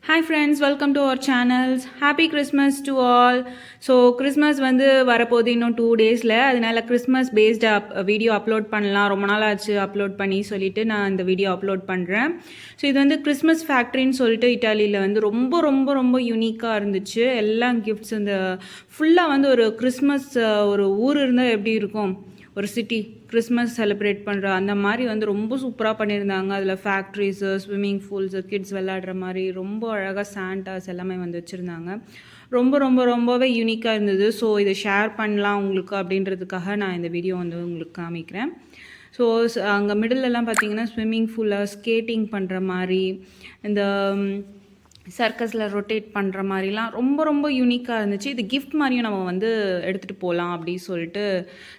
Hi friends, welcome to our channels. Happy Christmas to all. So Christmas வந்து வரப்போகுது இன்னும் 2 டேஸில். அதனால கிறிஸ்மஸ் பேஸ்டாக வீடியோ அப்லோட் பண்ணலாம், ரொம்ப நாள் ஆச்சு அப்லோட் பண்ணி சொல்லிட்டு நான் இந்த வீடியோ அப்லோட் பண்ணுறேன். ஸோ இது வந்து கிறிஸ்மஸ் ஃபேக்ட்ரின்னு சொல்லிட்டு இட்டாலியில் வந்து ரொம்ப ரொம்ப ரொம்ப யூனிக்காக இருந்துச்சு. எல்லா கிஃப்ட்ஸ் இந்த ஃபுல்லாக வந்து ஒரு கிறிஸ்மஸ் ஒரு ஊர் இருந்தால் எப்படி இருக்கும், ஒரு சிட்டி கிறிஸ்மஸ் செலிப்ரேட் பண்ணுற அந்த மாதிரி வந்து ரொம்ப சூப்பராக பண்ணியிருந்தாங்க. அதில் ஃபேக்ட்ரிஸு, ஸ்விம்மிங் பூல்ஸு, கிட்ஸ் விளையாடுற மாதிரி ரொம்ப அழகாக சாண்டாஸ் எல்லாமே வந்து வச்சுருந்தாங்க. ரொம்ப ரொம்ப ரொம்பவே யூனிக்காக இருந்தது. ஸோ இதை ஷேர் பண்ணலாம் உங்களுக்கு அப்படின்றதுக்காக நான் இந்த வீடியோ வந்து உங்களுக்கு காமிக்கிறேன். ஸோ அங்கே மிடிலெல்லாம் பார்த்தீங்கன்னா ஸ்விம்மிங் பூலில் ஸ்கேட்டிங் பண்ணுற மாதிரி, இந்த சர்க்கஸில் ரொட்டேட் பண்ணுற மாதிரிலாம் ரொம்ப ரொம்ப யூனிக்காக இருந்துச்சு. இது கிஃப்ட் மாதிரியும் நம்ம வந்து எடுத்துகிட்டு போகலாம் அப்படின்னு சொல்லிட்டு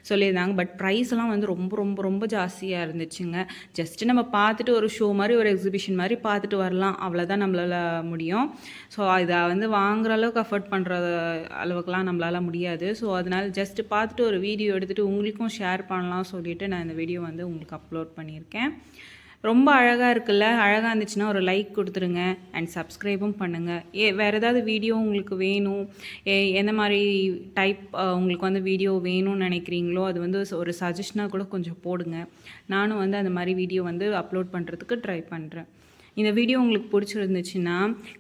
சொல்லியிருந்தாங்க. பட் ப்ரைஸ்லாம் வந்து ரொம்ப ரொம்ப ரொம்ப ஜாஸ்தியாக இருந்துச்சுங்க. ஜஸ்ட்டு நம்ம பார்த்துட்டு ஒரு ஷோ மாதிரி, ஒரு எக்ஸிபிஷன் மாதிரி பார்த்துட்டு வரலாம், அவ்வளோதான் நம்மளால் முடியும். ஸோ இதை வந்து வாங்குகிற அளவுக்கு அஃபோர்ட் பண்ணுற அளவுக்குலாம் நம்மளால் முடியாது. ஸோ அதனால் ஜஸ்ட்டு பார்த்துட்டு ஒரு வீடியோ எடுத்துகிட்டு உங்களுக்கும் ஷேர் பண்ணலாம் சொல்லிவிட்டு நான் இந்த வீடியோ வந்து உங்களுக்கு அப்லோட் பண்ணியிருக்கேன். ரொம்ப அழகாக இருக்குல்ல. அழகாக இருந்துச்சுன்னா ஒரு லைக் கொடுத்துருங்க அண்ட் சப்ஸ்கிரைபும் பண்ணுங்கள். வேறு ஏதாவது வீடியோ உங்களுக்கு வேணும், எந்த மாதிரி டைப் உங்களுக்கு வந்து வீடியோ வேணும்னு நினைக்கிறீங்களோ அது வந்து ஒரு சஜஷனாக கூட கொஞ்சம் போடுங்க. நானும் வந்து அந்த மாதிரி வீடியோ வந்து அப்லோட் பண்ணுறதுக்கு ட்ரை பண்ணுறேன். இந்த வீடியோ உங்களுக்கு பிடிச்சிருந்துச்சுன்னா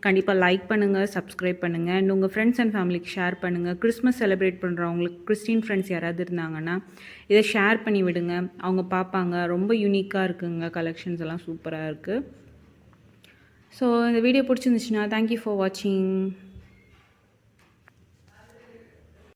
கண்டிப்பாக லைக் பண்ணுங்கள், சப்ஸ்கிரைப் பண்ணுங்கள் அண்ட் உங்கள் ஃப்ரெண்ட்ஸ் அண்ட் ஃபேமிலிக்கு ஷேர் பண்ணுங்கள். கிறிஸ்மஸ் செலிப்ரேட் பண்ணுறவங்களுக்கு கிறிஸ்டின் ஃப்ரெண்ட்ஸ் யாராவது இருந்தாங்கன்னா இதை ஷேர் பண்ணி விடுங்க, அவங்க பார்ப்பாங்க. ரொம்ப யூனிக்காக இருக்குங்க, கலெக்ஷன்ஸ் எல்லாம் சூப்பராக இருக்குது. ஸோ இந்த வீடியோ பிடிச்சிருந்துச்சுன்னா தேங்க்யூ ஃபார் வாட்சிங்.